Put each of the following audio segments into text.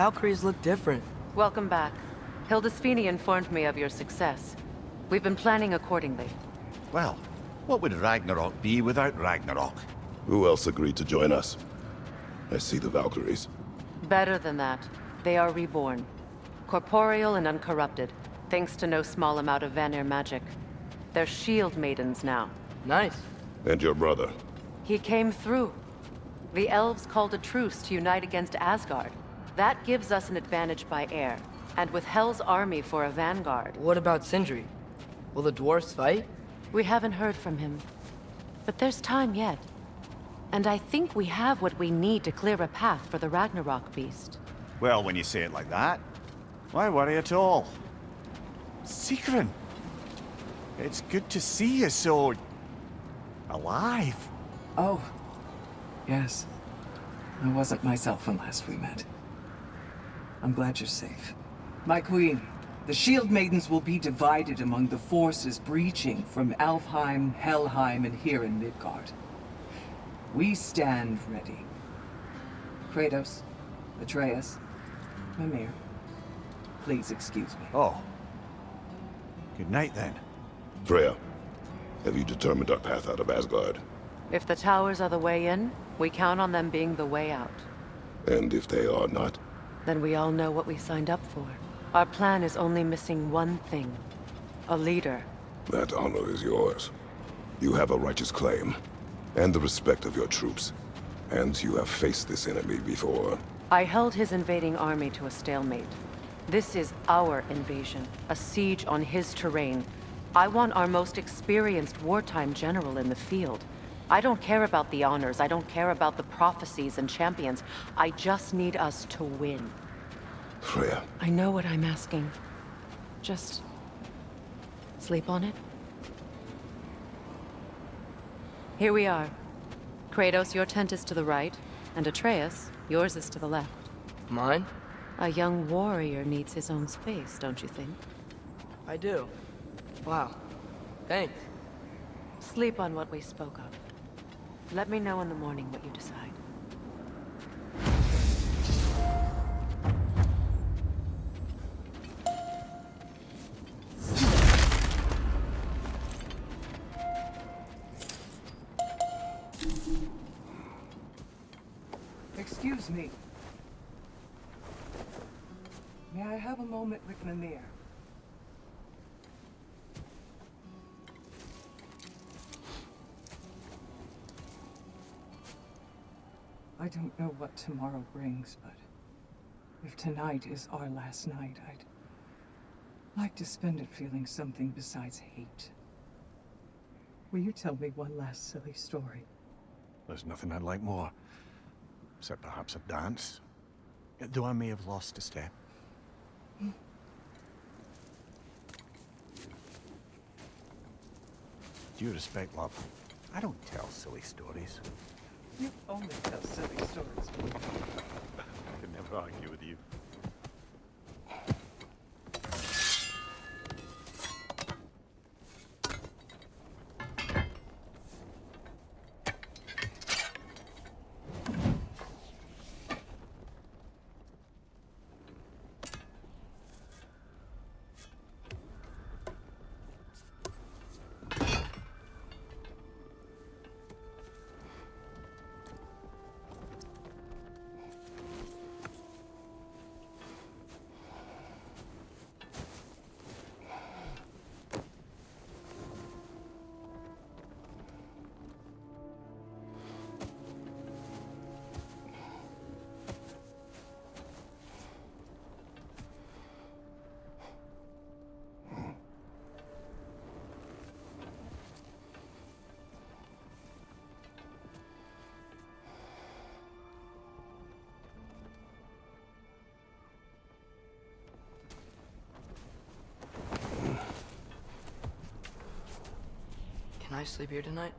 Valkyries look different. Welcome back. Hildisfini informed me of your success. We've been planning accordingly. Well, what would Ragnarok be without Ragnarok? Who else agreed to join us? I see the Valkyries. Better than that. They are reborn. Corporeal and uncorrupted, thanks to no small amount of Vanir magic. They're shield maidens now. Nice. And your brother? He came through. The elves called a truce to unite against Asgard. That gives us an advantage by air. And with Hell's army for a vanguard. What about Sindri? Will the dwarves fight? We haven't heard from him. But there's time yet. And I think we have what we need to clear a path for the Ragnarok beast. Well, when you say it like that, why worry at all? Sigrun, it's good to see you so... alive. Oh, yes. I wasn't myself when last we met. I'm glad you're safe. My queen, the Shield Maidens will be divided among the forces breaching from Alfheim, Helheim, and here in Midgard. We stand ready. Kratos, Atreus, Mimir, please excuse me. Oh. Good night, then. Freya, have you determined our path out of Asgard? If the towers are the way in, we count on them being the way out. And if they are not? Then we all know what we signed up for. Our plan is only missing one thing. A leader. That honor is yours. You have a righteous claim, and the respect of your troops. And you have faced this enemy before. I held his invading army to a stalemate. This is our invasion, a siege on his terrain. I want our most experienced wartime general in the field. I don't care about the honors, I don't care about the prophecies and champions. I just need us to win. Freya. I know what I'm asking. Just... sleep on it? Here we are. Kratos, your tent is to the right, and Atreus, yours is to the left. Mine? A young warrior needs his own space, don't you think? I do. Wow. Thanks. Sleep on what we spoke of. Let me know in the morning what you decide. Excuse me. May I have a moment with Mimir? I don't know what tomorrow brings, but if tonight is our last night, I'd like to spend it feeling something besides hate. Will you tell me one last silly story? There's nothing I'd like more. Except perhaps a dance. Though I may have lost a step. Due respect, love, I don't tell silly stories. You only tell silly stories. I can never argue with you. Can I sleep here tonight?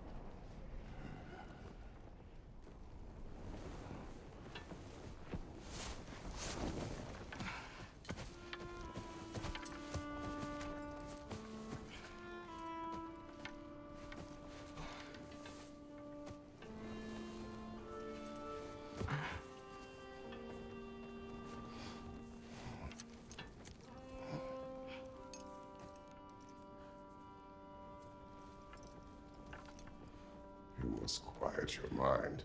this quiet your mind?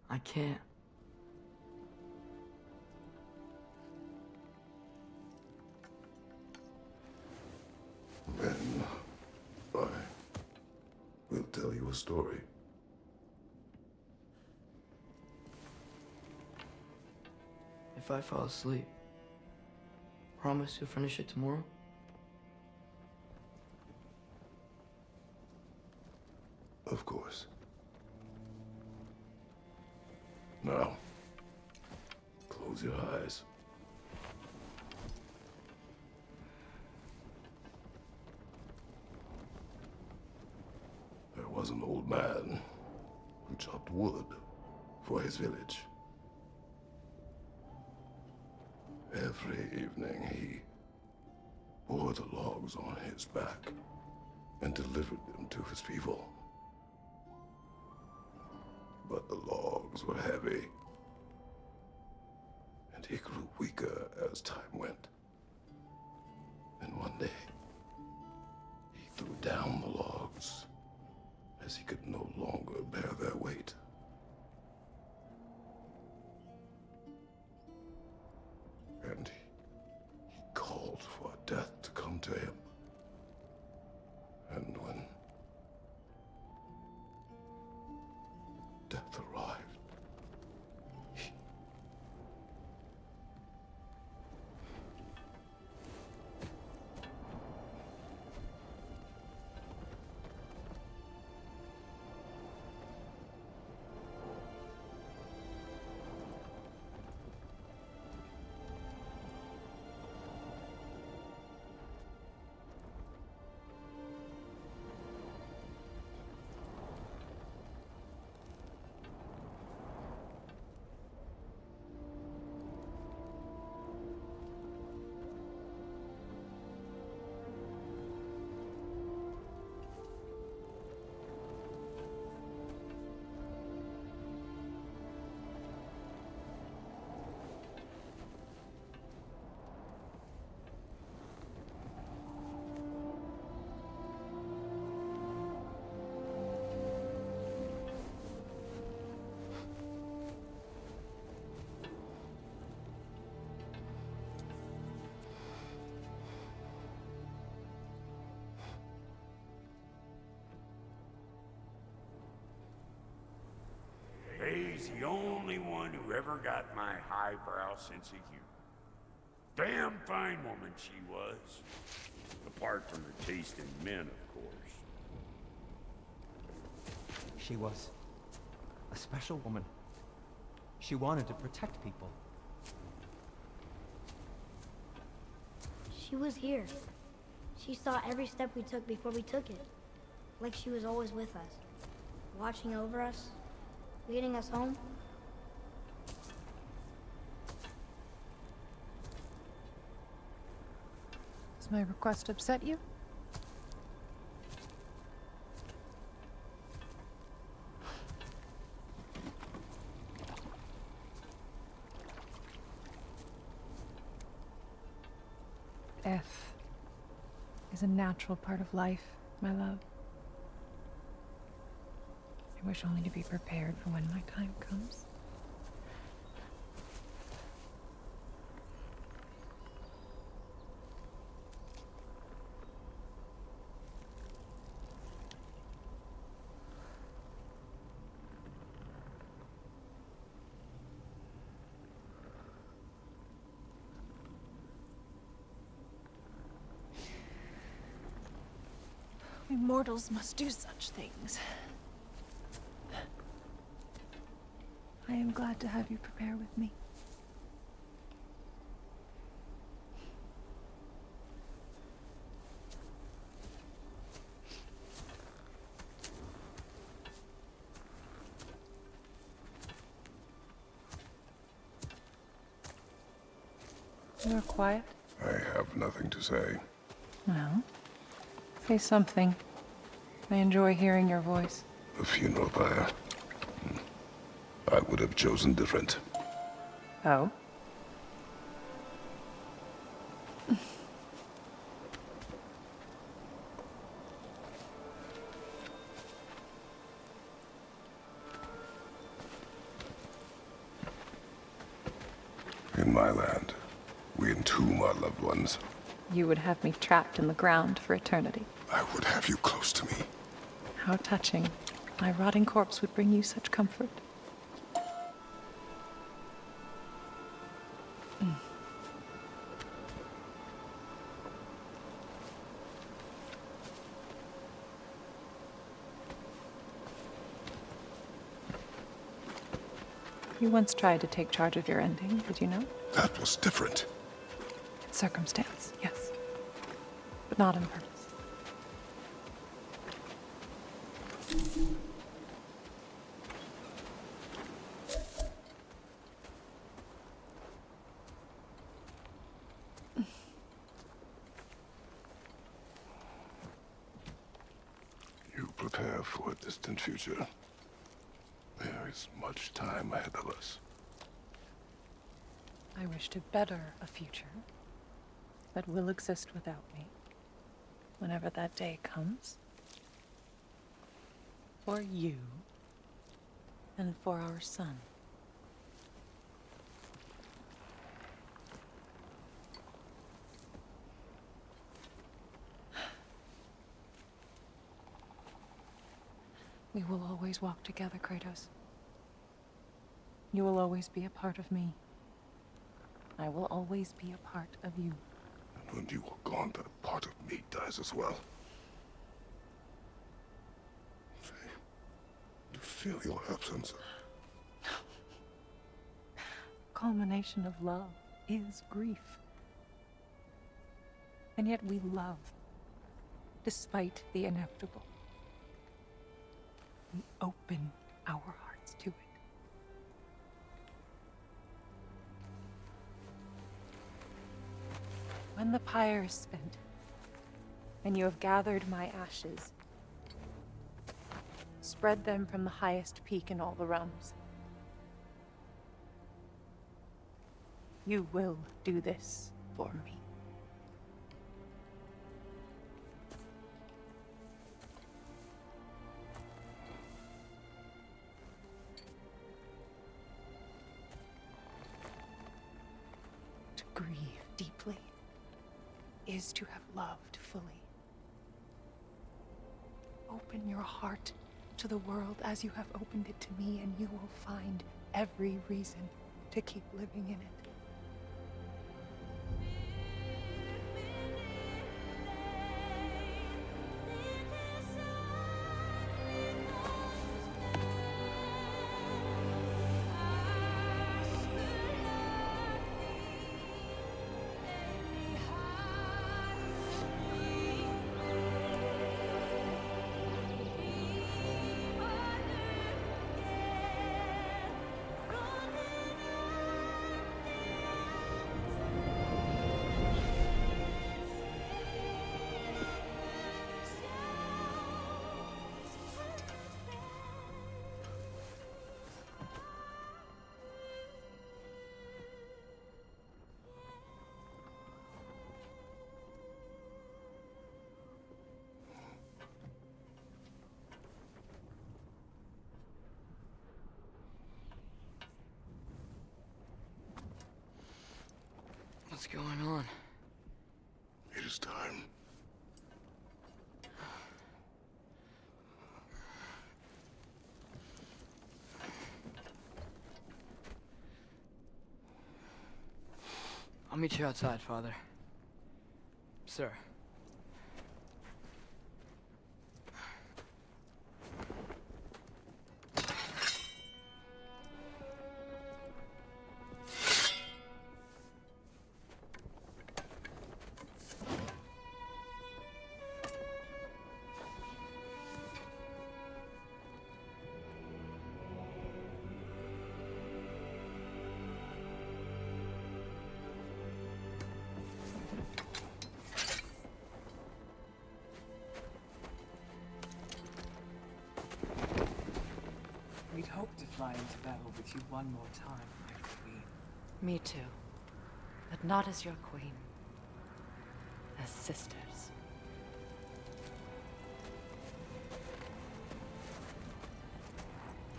I can't. Then I will tell you a story. If I fall asleep, promise you'll finish it tomorrow? Of course. Now, close your eyes. There was an old man who chopped wood for his village. Every evening he bore the logs on his back and delivered them to his people. But the logs were heavy, and he grew weaker as time went. And one day, he threw down the logs as he could no longer bear their weight. And he called for death to come to him. And when death arrived, He's the only one who ever got my highbrow sense of humor. Damn fine woman she was. Apart from her taste in men, of course. She was a special woman. She wanted to protect people. She was here. She saw every step we took before we took it. Like she was always with us. Watching over us. Leading us home. Does my request upset you? Death is a natural part of life, my love. I wish only to be prepared for when my time comes. We mortals must do such things. I am glad to have you prepare with me. You're quiet? I have nothing to say. Well, say something. I enjoy hearing your voice. The funeral pyre. I would have chosen different. Oh? We entomb our loved ones. You would have me trapped in the ground for eternity. I would have you close to me. How touching. My rotting corpse would bring you such comfort. You once tried to take charge of your ending, did you know? That was different. Circumstance, yes. But not on purpose. You prepare for a distant future. There is much time ahead of us. I wish to better a future that will exist without me, whenever that day comes. For you, and for our son. We will always walk together, Kratos. You will always be a part of me. I will always be a part of you. And when you are gone, that part of me dies as well. To feel your absence. Culmination of love is grief. And yet we love, despite the inevitable. We open our hearts to it. When the pyre is spent, and you have gathered my ashes, spread them from the highest peak in all the realms. You will do this for me. To grieve deeply is to have loved fully. Open your heart to the world as you have opened it to me, and you will find every reason to keep living in it. What's going on? It is time. I'll meet you outside, Father. Sir. We'd hoped to fly into battle with you one more time, my queen. Me too. But not as your queen. As sisters.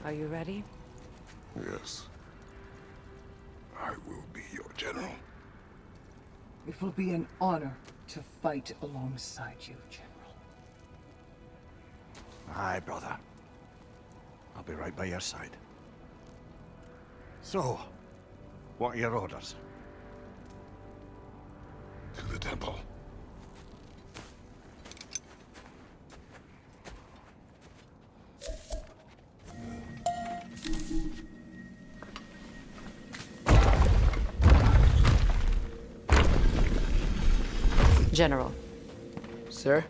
Are you ready? Yes. I will be your general. It will be an honor to fight alongside you, General. Aye, brother. I'll be right by your side. So, what are your orders? To the temple. General. Sir?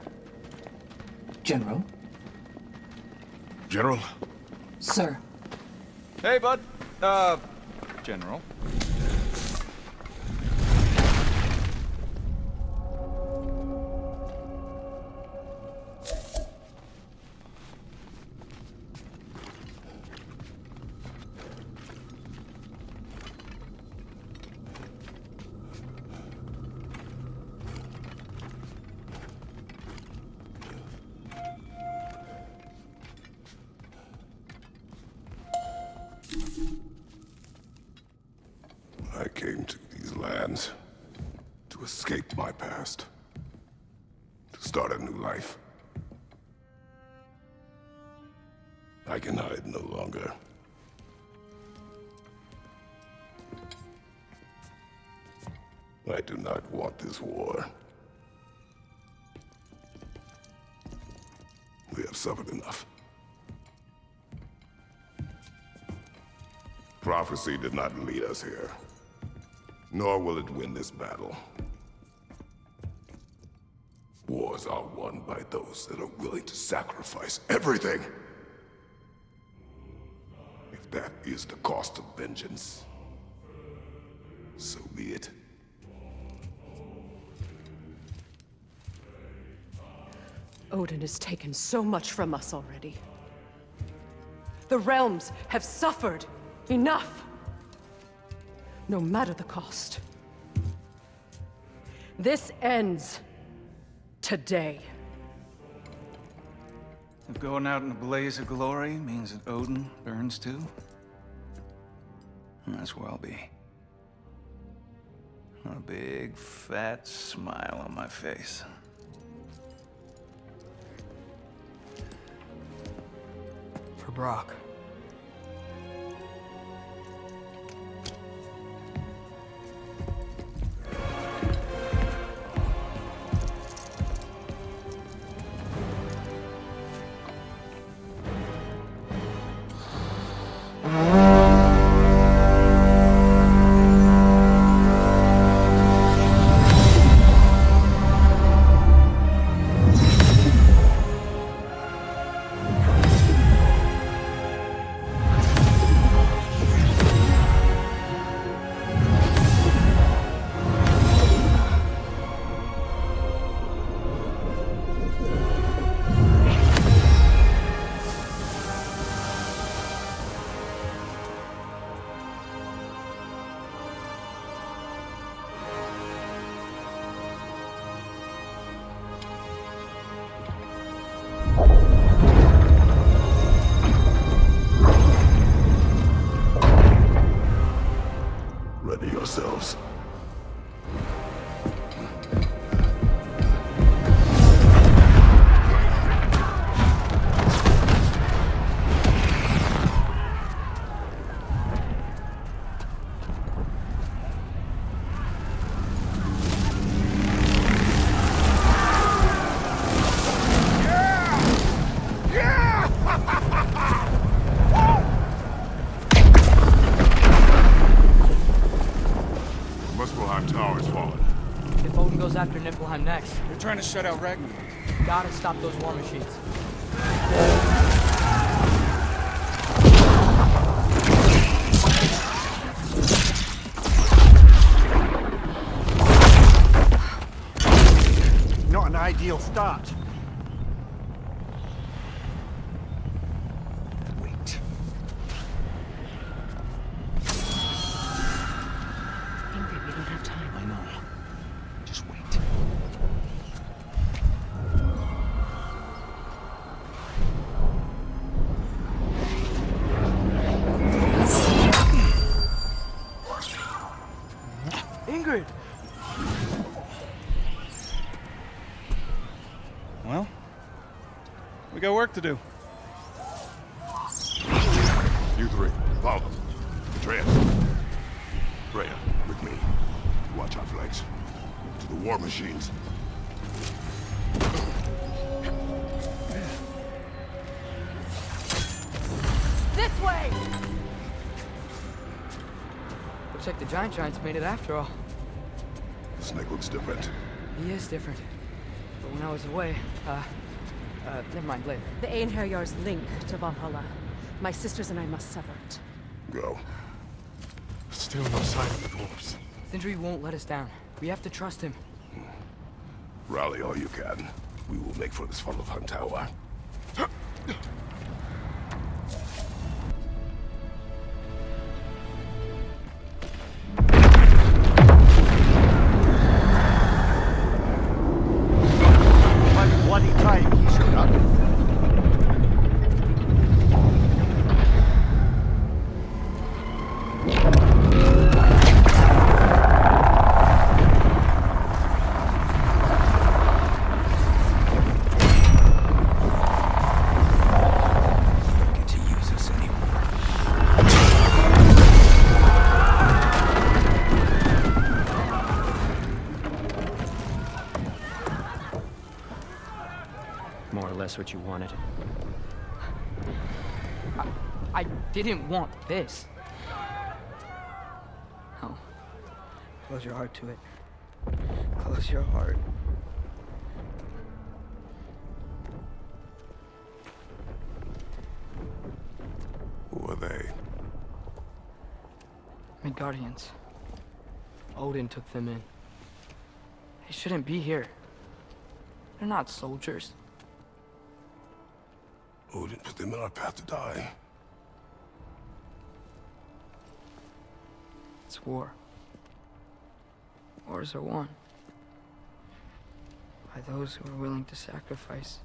General? General? Sir. Hey, bud. General. I came to these lands to escape my past, to start a new life. I can hide no longer. I do not want this war. We have suffered enough. Prophecy did not lead us here, nor will it win this battle. Wars are won by those that are willing to sacrifice everything. If that is the cost of vengeance, so be it. Odin has taken so much from us already. The realms have suffered. Enough! No matter the cost. This ends today. If going out in a blaze of glory means that Odin burns too, that's where I'll be. A big, fat smile on my face. For Brock. Ready yourselves. Muspelheim Tower is fallen. If Odin goes after Niflheim next, They're trying to shut out Ragnarok. gotta stop those war machines. Not an ideal start. Wait. Ingrid, we don't have time. I know. Just wait. Ingrid! Well, we got work to do. You three, follow. Atreus. Freya, with me. Watch our flanks. To the war machines. This way! Looks like the giant's made it after all. The snake looks different. He is different. But when I was away, never mind, later. The Einherjar's link to Valhalla. My sisters and I must sever it. Go. Still no sign of the dwarves. Sindri won't let us down. We have to trust him. Rally all you can. We will make for this funnel of Hunt Tower. One bloody time he showed up. Get to use us anymore. More or less what you wanted. I didn't want this. Oh. Close your heart to it. Close your heart. Who are they? Midgardians. Odin took them in. They shouldn't be here. They're not soldiers. Odin put them in our path to die. It's war. Wars are won by those who are willing to sacrifice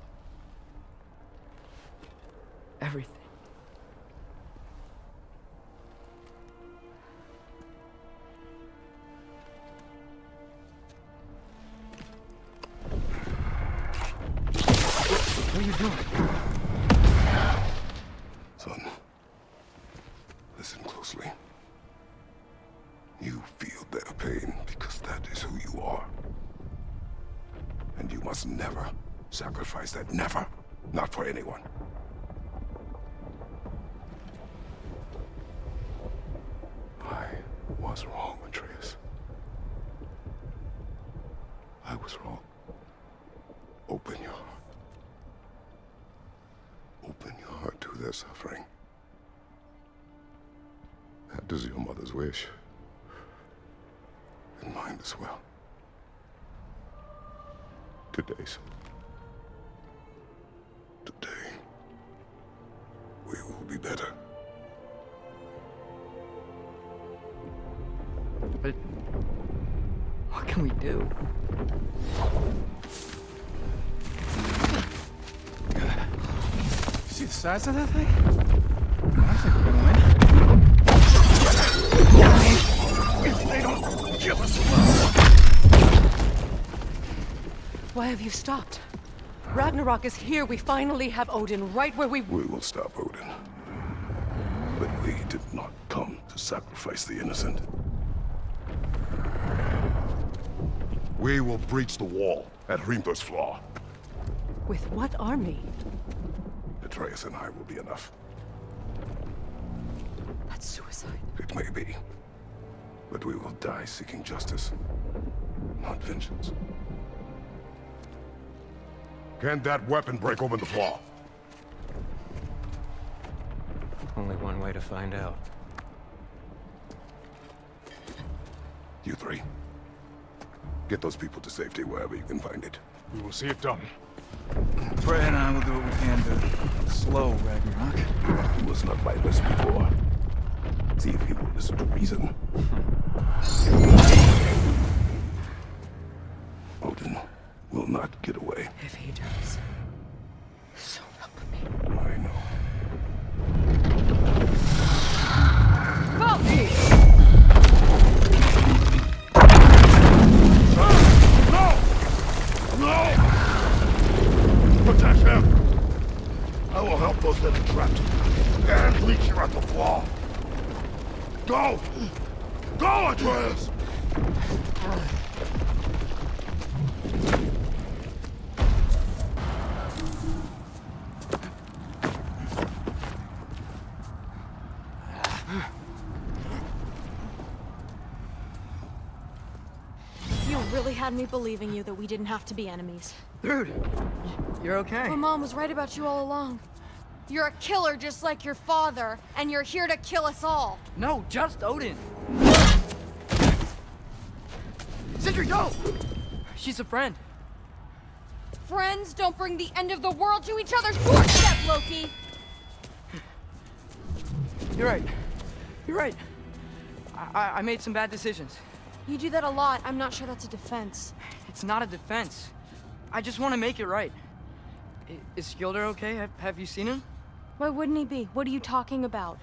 everything. What are you doing? Son, listen closely. You feel their pain because that is who you are. And you must never sacrifice that. Never. Not for anyone. I was wrong, Atreus. I was wrong. Open your heart. Open your heart to their suffering. That is your mother's wish. And mine as well. Today, son. Today, we will be better. But what can we do? See the size of that thing? I think we're gonna win. If they don't kill us. Why have you stopped? Ragnarok is here. We finally have Odin right where we... We will stop Odin. But we did not come to sacrifice the innocent. We will breach the wall at Hrimthur's Flaw. With what army? Atreus and I will be enough. That's suicide. It may be. But we will die seeking justice, not vengeance. Can that weapon break open the flaw? Only one way to find out. You three. Get those people to safety wherever you can find it. We will see it done. Freya and I will do what we can to slow Ragnarok. He was not mindless before. See if he will listen to reason. Odin will not get away. If he does, so help me. I know. No! those that are trapped. And reach you at the flaw. Go! Go, Atreus! You really had me believing you that we didn't have to be enemies. Dude, you're okay. My mom was right about you all along. You're a killer just like your father, and you're here to kill us all. No, just Odin. Sindri, go! She's a friend. Friends don't bring the end of the world to each other's doorstep, Loki! You're right. You're right. I made some bad decisions. You do that a lot. I'm not sure that's a defense. It's not a defense. I just want to make it right. Is Skilder okay? Have you seen him? Why wouldn't he be? What are you talking about?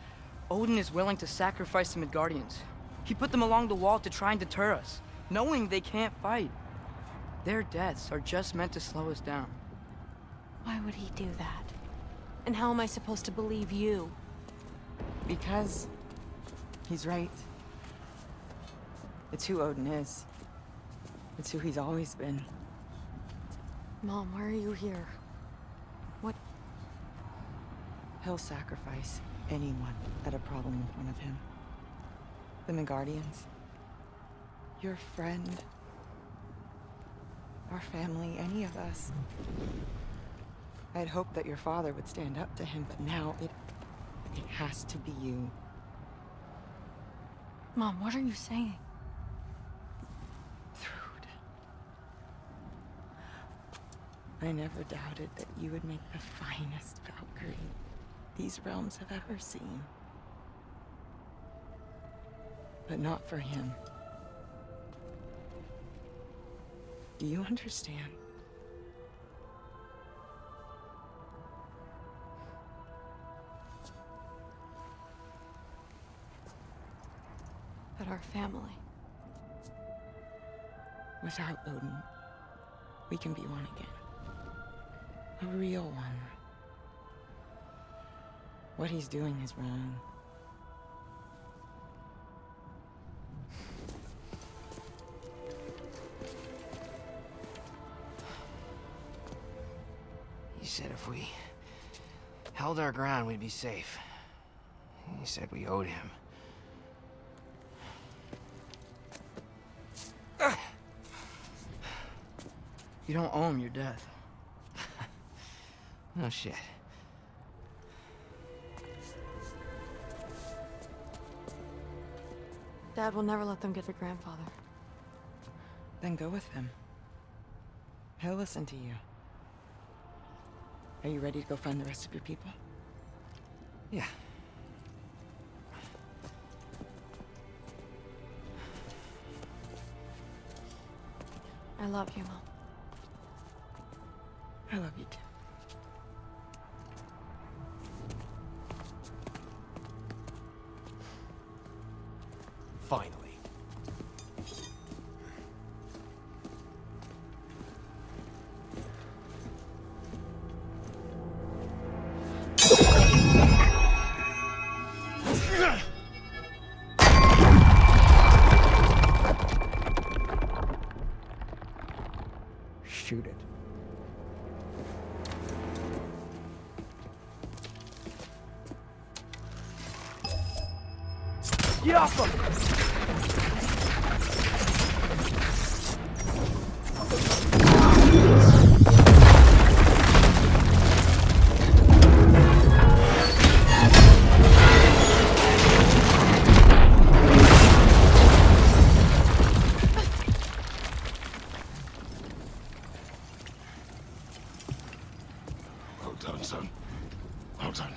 Odin is willing to sacrifice the Midgardians. He put them along the wall to try and deter us, knowing they can't fight. Their deaths are just meant to slow us down. Why would he do that? And how am I supposed to believe you? Because he's right. It's who Odin is. It's who he's always been. Mom, why are you here? What? He'll sacrifice anyone at a problem in front of him. The Midgardians. Your friend. Our family, any of us. I'd hoped that your father would stand up to him, but now it has to be you. Mom, what are you saying? Thrud. I never doubted that you would make the finest Valkyrie these realms have ever seen. But not for him. Do you understand? But our family. Without Odin, we can be one again. A real one. What he's doing is wrong. He said if we held our ground, we'd be safe. He said we owed him. You don't owe him your death. No shit. Dad will never let them get their grandfather. Then go with him. He'll listen to you. Are you ready to go find the rest of your people? Yeah. I love you, Mom. I love you too. Finally. Shoot it. Get off him! Well done, son. Well done.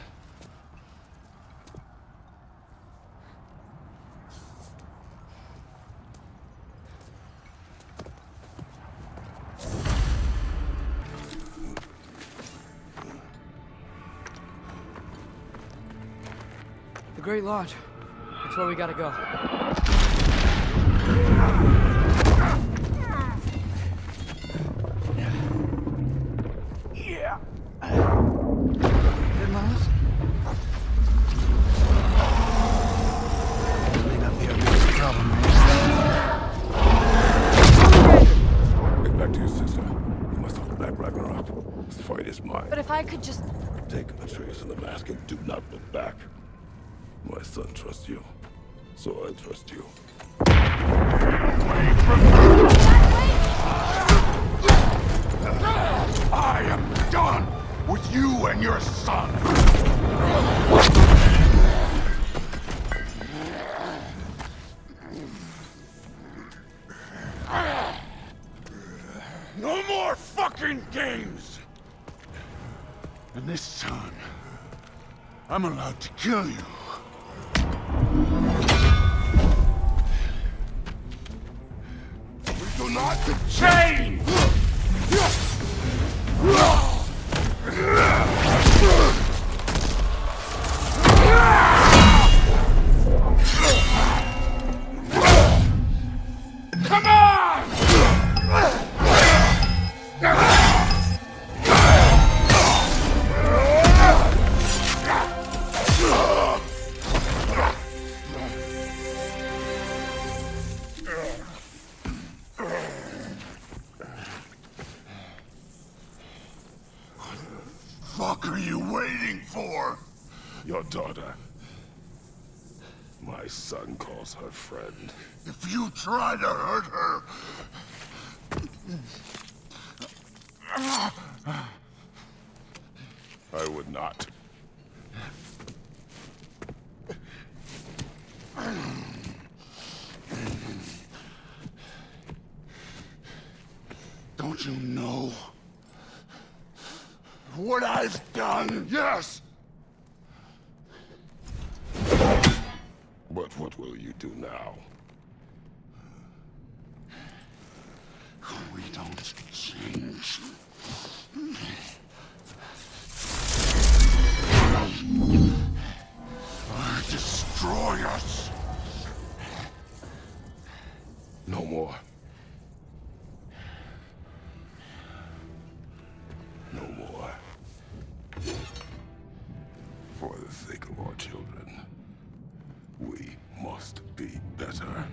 The Great Lodge. That's where we gotta go. Yeah. Hit Miles? Ragnarok. This fight is mine. But if I could just... Take Atreus and the mask and do not look back. My son trusts you, so I trust you. I am done with you and your son! No more fucking games! And this time, I'm allowed to kill you. We do not change! Come on! What the fuck are you waiting for? Your daughter. My son calls her friend. If you try to hurt her... I would not. Don't you know what I've done? Yes! But what will you do now? We don't change. Destroy us! No more. No more. For the sake of our children, we must be better.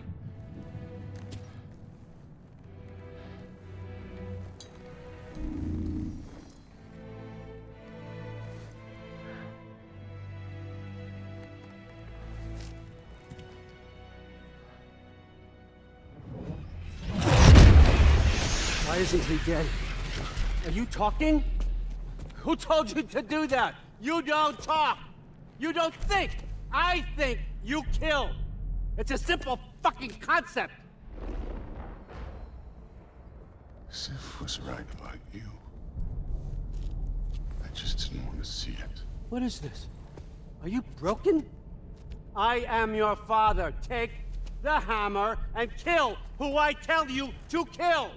Why isn't he dead? Are you talking? Who told you to do that? You don't talk! You don't think! I think you kill! It's a simple fucking concept! Sif was right about you. I just didn't want to see it. What is this? Are you broken? I am your father. Take the hammer and kill who I tell you to kill!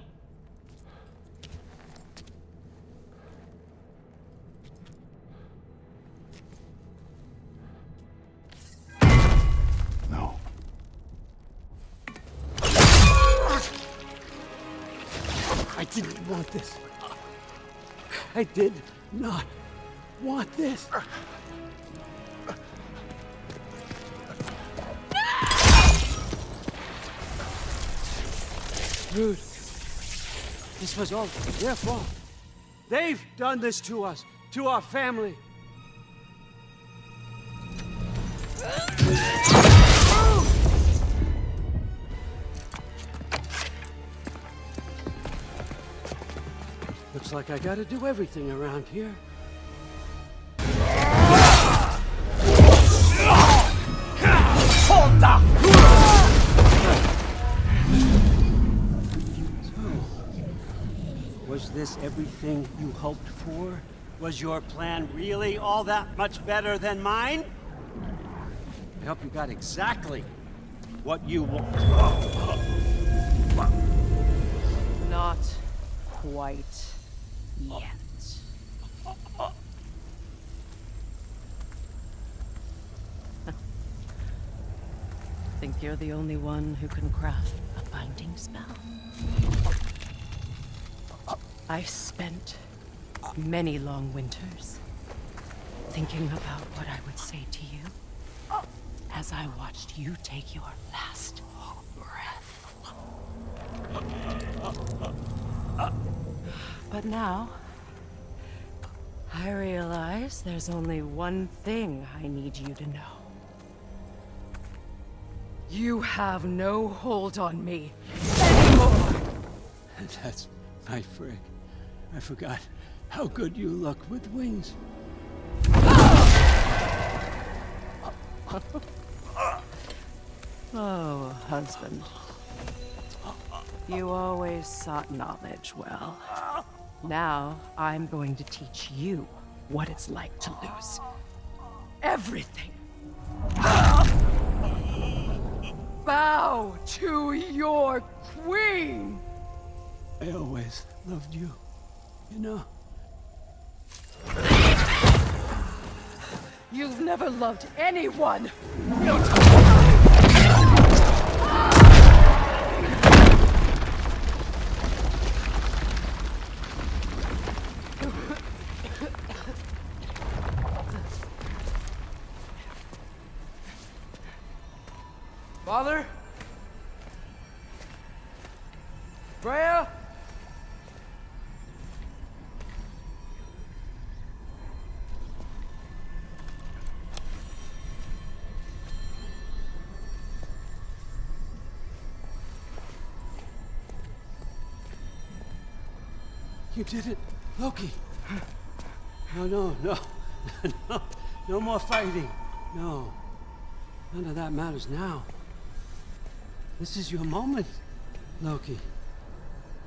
No. I didn't want this. I did not want this. Dude, this was all their fault. They've done this to us, to our family. Looks like I gotta do everything around here. Hold up! Was this everything you hoped for? Was your plan really all that much better than mine? I hope you got exactly what you want. Not quite yet. Think you're the only one who can craft a binding spell? I spent many long winters thinking about what I would say to you as I watched you take your last breath. But now, I realize there's only one thing I need you to know. You have no hold on me anymore! That's my frig. I forgot how good you look with wings. Oh, husband. You always sought knowledge well. Now, I'm going to teach you what it's like to lose everything. Bow to your queen! I always loved you, you know? You've never loved anyone! Father? Freya? You did it, Loki. No. No more fighting. No. None of that matters now. This is your moment, Loki.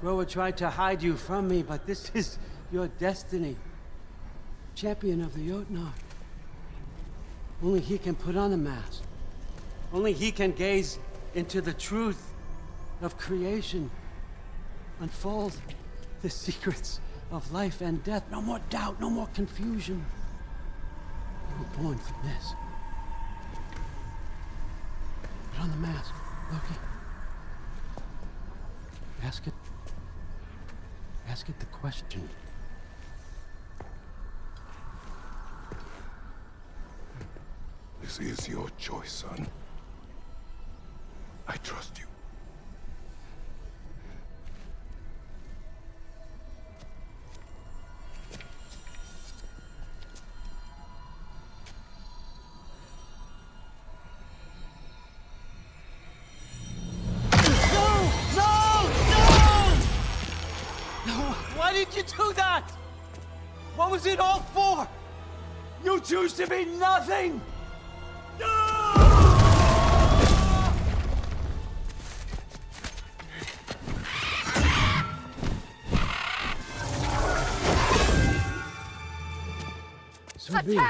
Groa tried to hide you from me, but this is your destiny. Champion of the Jotnar. Only he can put on the mask. Only he can gaze into the truth of creation. Unfold the secrets of life and death. No more doubt, no more confusion. You were born for this. Put on the mask, Loki. Ask it the question. This is your choice, son. I trust you. Why did you do that? What was it all for? You choose to be nothing! So be it.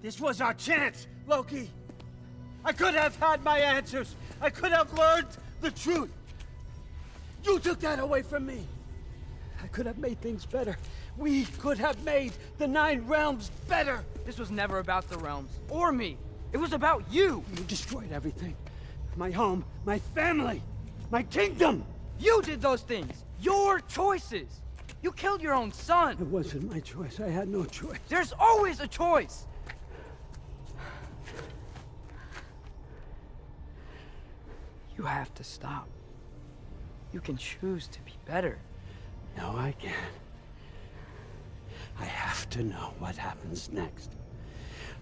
This was our chance, Loki. I could have had my answers. I could have learned the truth. You took that away from me. I could have made things better. We could have made the 9 realms better. This was never about the realms, or me. It was about you. You destroyed everything. My home, my family, my kingdom. You did those things. Your choices. You killed your own son. It wasn't my choice. I had no choice. There's always a choice. You have to stop. You can choose to be better. No, I can't. I have to know what happens next.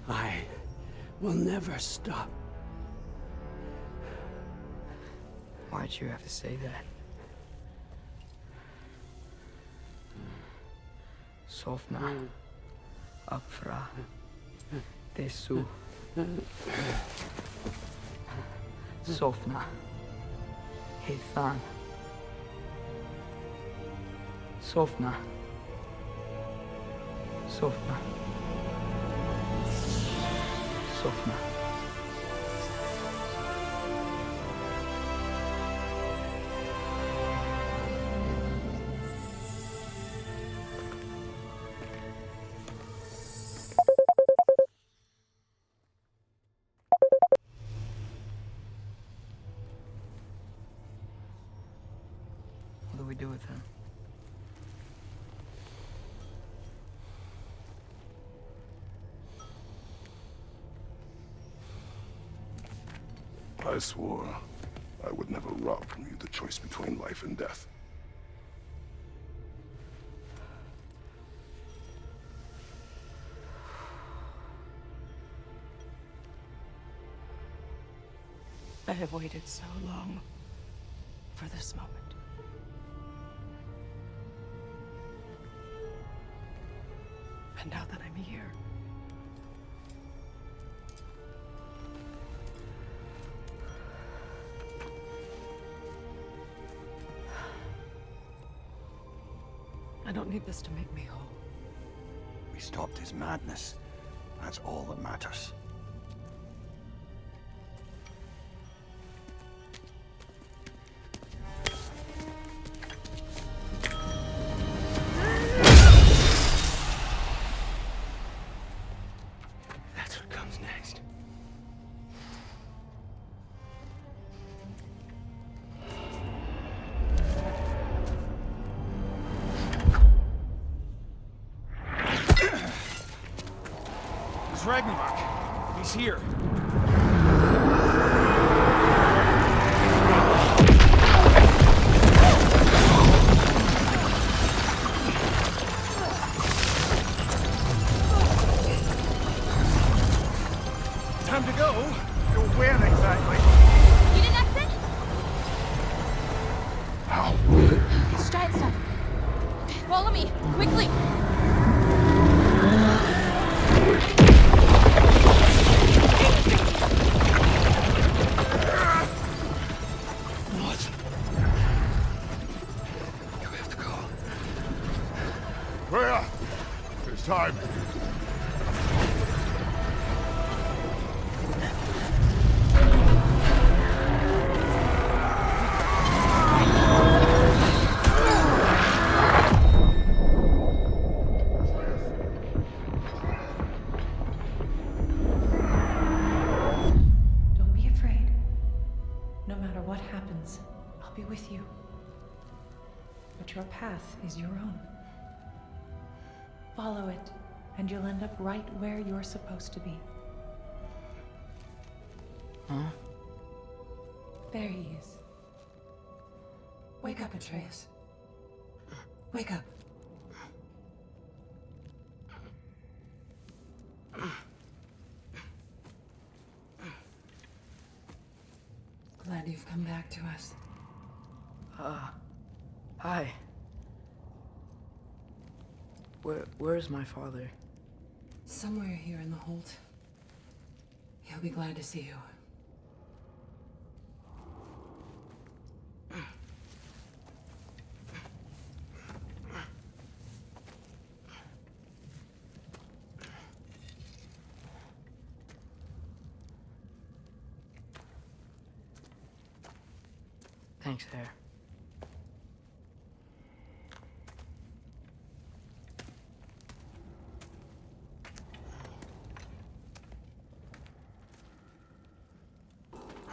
I will never stop. Why'd you have to say that? Sofna. Upfra. Desu. Sofna. Heithan. Sofna. Sofna. Sofna. we do with him? I swore I would never rob from you the choice between life and death. I have waited so long for this moment. And now that I'm here, I don't need this to make me whole. We stopped his madness. That's all that matters. That's what comes next. It's Ragnarok. He's here. Time to go. Where exactly? You didn't exit? How? It's giant stuff. Follow me, quickly. What? You have to go. Freya! It's time. Don't be afraid. No matter what happens, I'll be with you. But your path is your own. Follow it, and you'll end up right where you're supposed to be. Huh? There he is. Wake up, Atreus. Wake up. Glad you've come back to us. Hi. Where's my father? Somewhere here in the Holt. He'll be glad to see you. Thanks, Hare.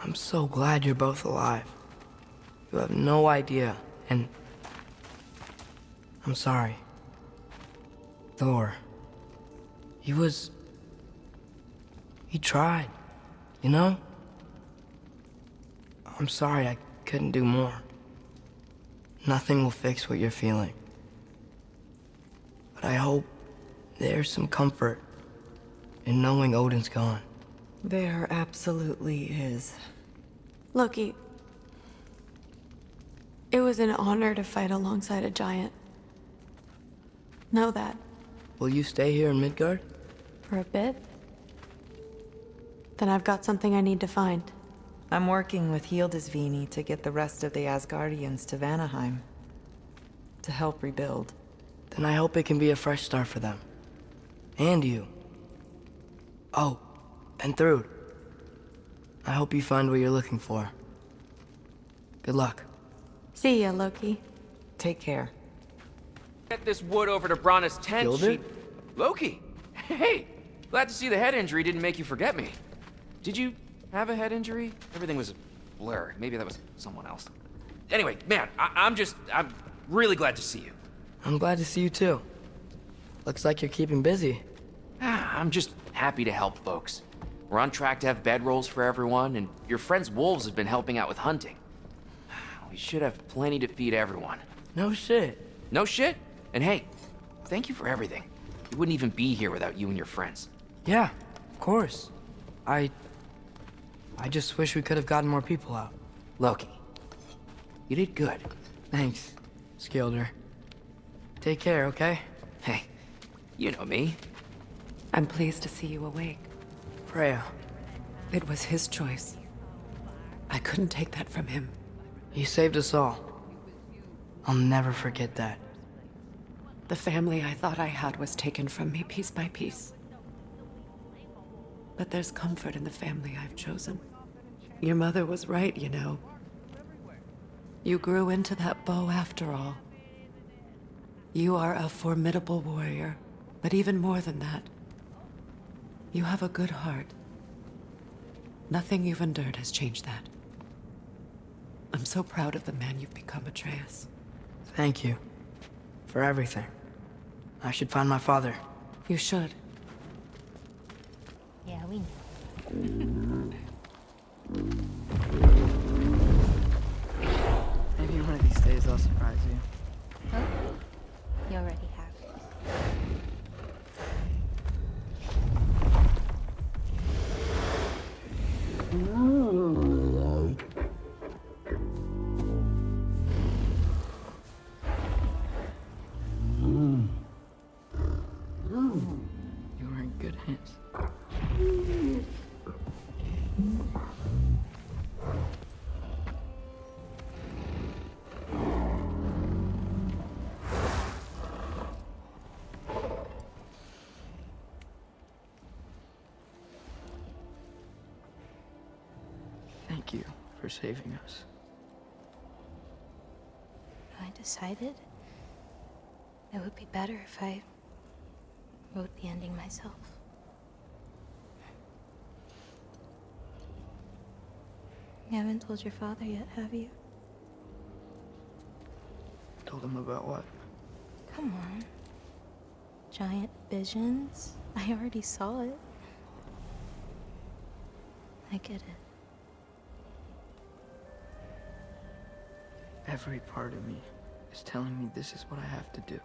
I'm so glad you're both alive. You have no idea, and I'm sorry. Thor. He tried, you know? I'm sorry I couldn't do more. Nothing will fix what you're feeling. But I hope there's some comfort in knowing Odin's gone. There absolutely is. Loki, it was an honor to fight alongside a giant. Know that. Will you stay here in Midgard? For a bit? Then I've got something I need to find. I'm working with Hildisvini to get the rest of the Asgardians to Vanaheim. To help rebuild. Then I hope it can be a fresh start for them. And you. Oh, and Thrud. I hope you find what you're looking for. Good luck. See ya, Loki. Take care. Get this wood over to Brana's tent. Killed it? Loki! Hey! Glad to see the head injury didn't make you forget me. Did you have a head injury? Everything was a blur. Maybe that was someone else. Anyway, man, I'm Really glad to see you. I'm glad to see you too. Looks like you're keeping busy. I'm just happy to help folks. We're on track to have bedrolls for everyone, and your friend's wolves have been helping out with hunting. We should have plenty to feed everyone. No shit. No shit? And hey, thank you for everything. We wouldn't even be here without you and your friends. Yeah, of course. I just wish we could have gotten more people out. Loki, you did good. Thanks, Skilder. Take care, okay? Hey, you know me. I'm pleased to see you awake. Freya. It was his choice. I couldn't take that from him. He saved us all. I'll never forget that. The family I thought I had was taken from me piece by piece. But there's comfort in the family I've chosen. Your mother was right, you know. You grew into that bow after all. You are a formidable warrior, but even more than that, you have a good heart. Nothing you've endured has changed that. I'm so proud of the man you've become, Atreus. Thank you. For everything. I should find my father. You should. Yeah, we know. Maybe one of these days I'll surprise you. Huh? You already have. You were in good hands. Thank you for saving us. I decided it would be better if I wrote the ending myself. You haven't told your father yet, have you? Told him about what? Come on. Giant visions? I already saw it. I get it. Every part of me is telling me this is what I have to do.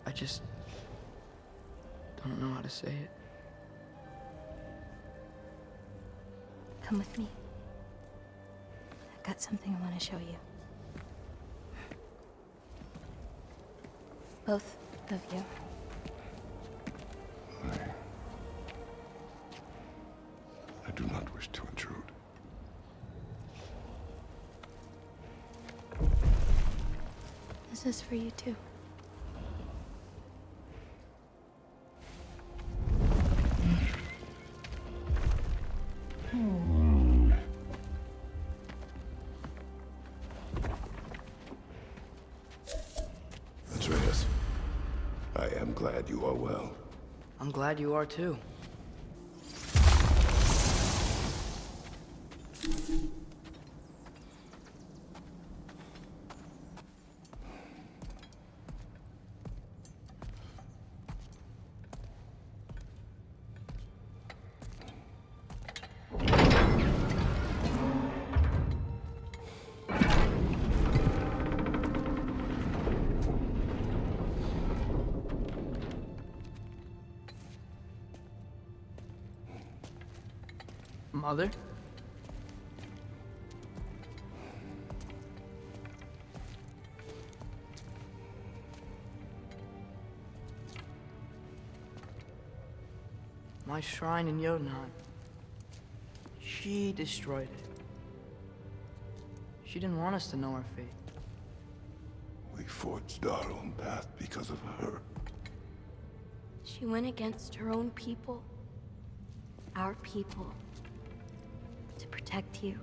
I just don't know how to say it. Come with me. I've got something I want to show you. Both of you. I do not wish to intrude. This is for you too. Atreus, I am glad you are well. I'm glad you are too. Mother? My shrine in Jotunheim. She destroyed it. She didn't want us to know our fate. We forged our own path because of her. She went against her own people. Our people. To protect you.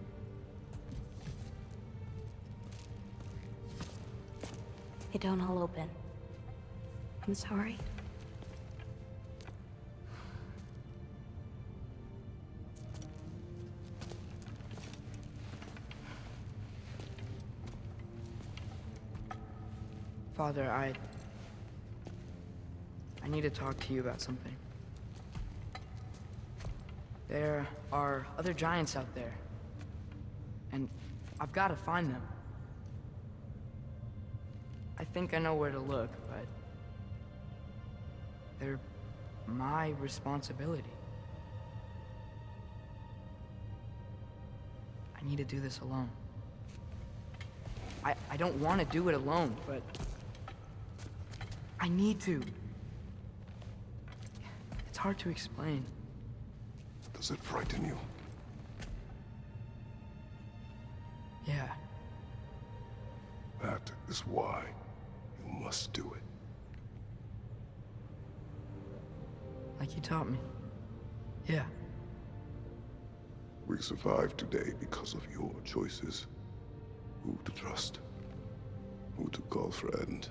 They don't all open. I'm sorry. Father, I need to talk to you about something. There are other giants out there, and I've got to find them. I think I know where to look, but they're my responsibility. I need to do this alone. I don't want to do it alone, but I need to. It's hard to explain. Does it frighten you? Yeah. That is why you must do it. Like you taught me. Yeah. We survived today because of your choices. Who to trust, who to call friend.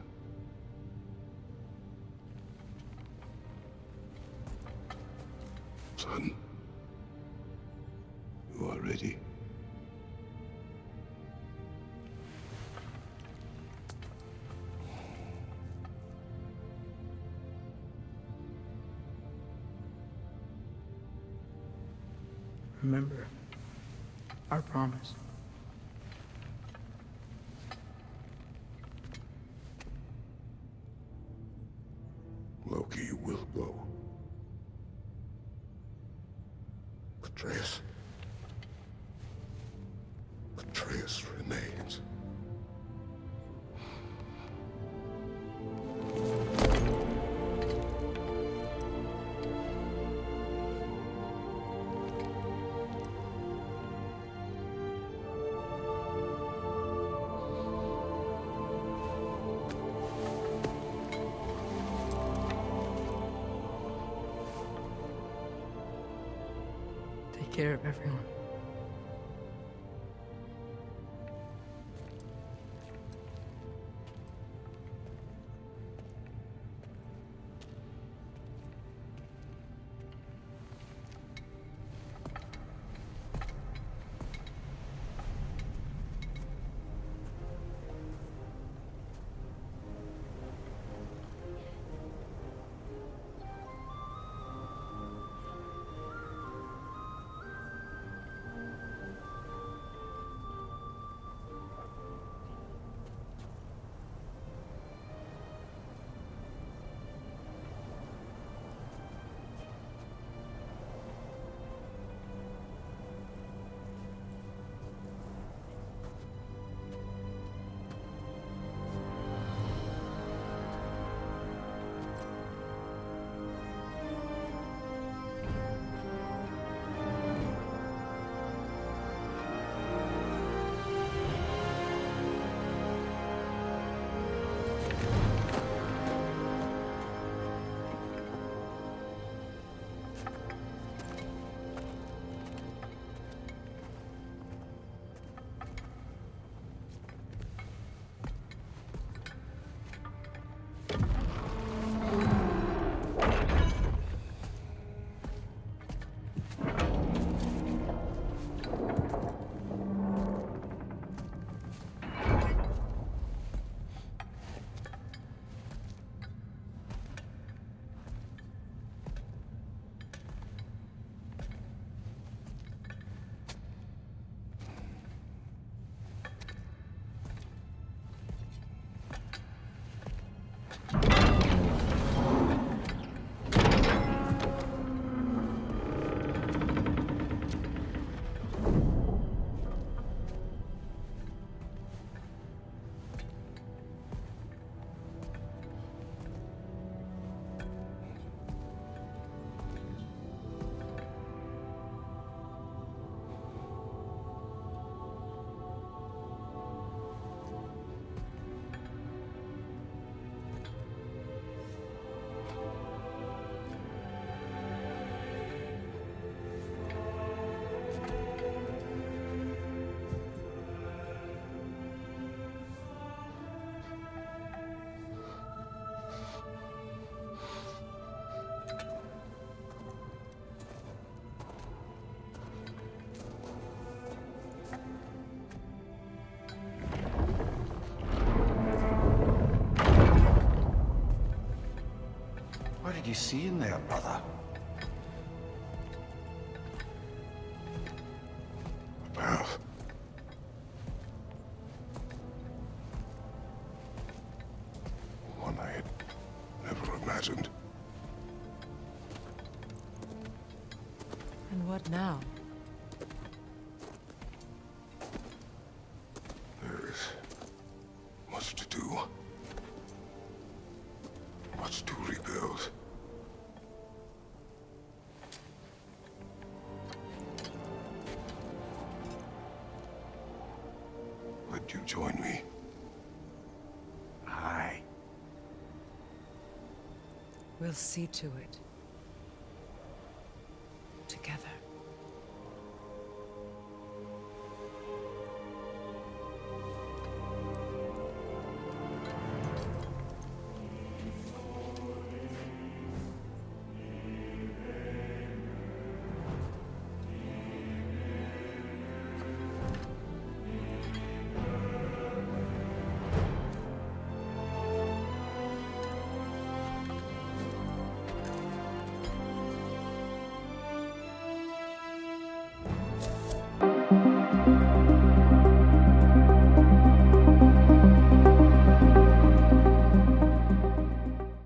Son, you are ready. Remember our promise. Loki will go. Atreus. Atreus remains. Take care of everyone. you seeing there, brother? A path. One I had never imagined. And what now? There is much to do. Much to rebuild. Would you join me? Aye. We'll see to it.